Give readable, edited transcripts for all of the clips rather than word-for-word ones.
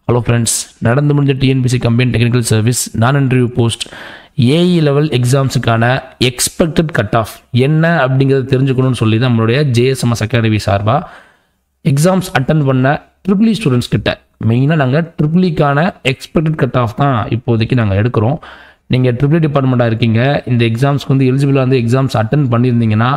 Hello friends, நடந்து முடிஞ்ச TNPSC combined technical service non interview post AE level எக்ஸாம்ஸுக்கான expected cut off என்ன அப்படிங்கிறத தெரிஞ்சுக்கணும்னு சொல்லி தான் நம்மளுடைய ஜேஎஸ்எம்எஸ் அகாடமி சார்பாக எக்ஸாம்ஸ் அட்டன் பண்ண ட்ரிபிள் இ ஸ்டூடெண்ட்ஸ் கிட்ட மெயினாக நாங்கள் ட்ரிபிளிக்கான எக்ஸ்பெக்டட் கட் ஆஃப் தான் இப்போதைக்கு நாங்கள் எடுக்கிறோம். நீங்கள் ட்ரிபிள் டிபார்ட்மெண்ட்டாக இருக்கீங்க, இந்த எக்ஸாம்ஸ்க்கு வந்து எலிஜிபிளாக வந்து எக்ஸாம்ஸ் அட்டன் பண்ணியிருந்தீங்கன்னா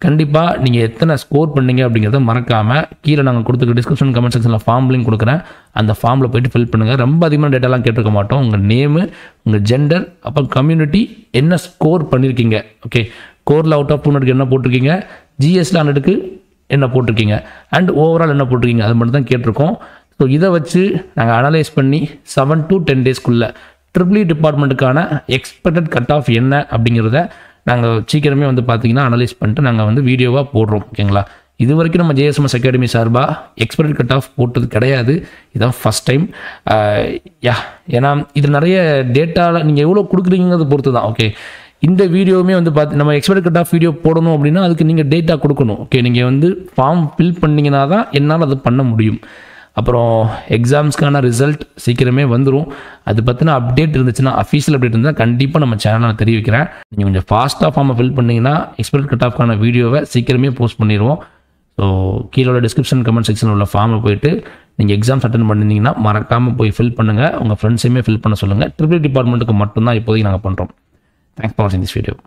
கண்டிப்பாக நீங்கள் எத்தனை ஸ்கோர் பண்ணீங்க அப்படிங்கிறத மறக்காமல் கீழே நாங்கள் கொடுத்துருக்க டிஸ்கிரிப்ஷன் கமெண்ட் செக்ஷனில் ஃபார்ம் லிங்க் கொடுக்குறேன். அந்த ஃபார்மில் போய்ட்டு ஃபில் பண்ணுங்கள். ரொம்ப அதிகமான டேட்டாலாம் கேட்டிருக்க மாட்டோம். உங்கள் நேமு, உங்கள் ஜெண்டர், அப்புறம் கம்யூனிட்டி, என்ன ஸ்கோர் பண்ணியிருக்கீங்க, ஓகே, கோரில் அவுட் ஆஃப் 200 என்ன போட்டிருக்கீங்க, ஜிஎஸ்ல 100க்கு என்ன போட்டிருக்கீங்க, அண்ட் ஓவரால் என்ன போட்டிருக்கீங்க, அது மட்டும் தான் கேட்டிருக்கோம். ஸோ இதை வச்சு நாங்கள் அனலைஸ் பண்ணி 7 to 10 டேஸ்க்குள்ளே ட்ரிபிள் இ டிபார்ட்மெண்ட்டுக்கான எக்ஸ்பெக்டட் கட் ஆஃப் என்ன அப்படிங்கிறத நாங்கள் சீக்கிரமே வந்து பார்த்தீங்கன்னா அனலைஸ் பண்ணிட்டு நாங்கள் வந்து வீடியோவாக போடுறோம். ஓகேங்களா? இது வரைக்கும் நம்ம ஜேஎஸ்எம்எஸ் அகாடமி சார்பாக எக்ஸ்பெக்டட் கட் ஆஃப் போட்டது கிடையாது. இதுதான் ஃபஸ்ட் டைம். ஏன்னா இது நிறைய டேட்டாவில் நீங்கள் எவ்வளோ கொடுக்குறீங்கிறத பொறுத்து தான். ஓகே, இந்த வீடியோவுமே வந்து பார்த்து நம்ம எக்ஸ்பெக்டட் கட் ஆஃப் வீடியோ போடணும் அப்படின்னா அதுக்கு நீங்கள் டேட்டா கொடுக்கணும். ஓகே, நீங்கள் வந்து ஃபார்ம் ஃபில் பண்ணிங்கன்னா தான் என்னால் அது பண்ண முடியும். அப்புறம் எக்ஸாம்ஸ்க்கான ரிசல்ட் சீக்கிரமே வந்துடும். அது பற்றின அப்டேட் இருந்துச்சுன்னா, அஃபீஷியல் அப்டேட் இருந்தால் கண்டிப்பாக நம்ம சேனலில் தெரிவிக்கிறேன். நீங்கள் கொஞ்சம் ஃபாஸ்ட்டாக ஃபார்மை ஃபில் பண்ணிங்கன்னா எக்ஸ்பெக்டட் கட் ஆஃப்க்கான வீடியோவை சீக்கிரமே போஸ்ட் பண்ணிடுவோம். ஸோ கீழே உள்ள டிஸ்கிரிப்ஷன் கமெண்ட் செக்ஷனில் உள்ள ஃபார்மில் போய்ட்டு நீங்கள் எக்ஸாம்ஸ் அட்டன் பண்ணியிருந்தீங்கன்னா மறக்காமல் போய் ஃபில் பண்ணுங்கள். உங்கள் ஃப்ரெண்ட்ஸையுமே ஃபில் பண்ண சொல்லுங்கள். ட்ரிபிள் டிபார்ட்மெண்ட்டுக்கு மட்டும்தான் இப்போதைக்கு நாங்கள் பண்ணுறோம். தேங்க்ஸ் ஃபார் வாட்சிங் திஸ் வீடியோ.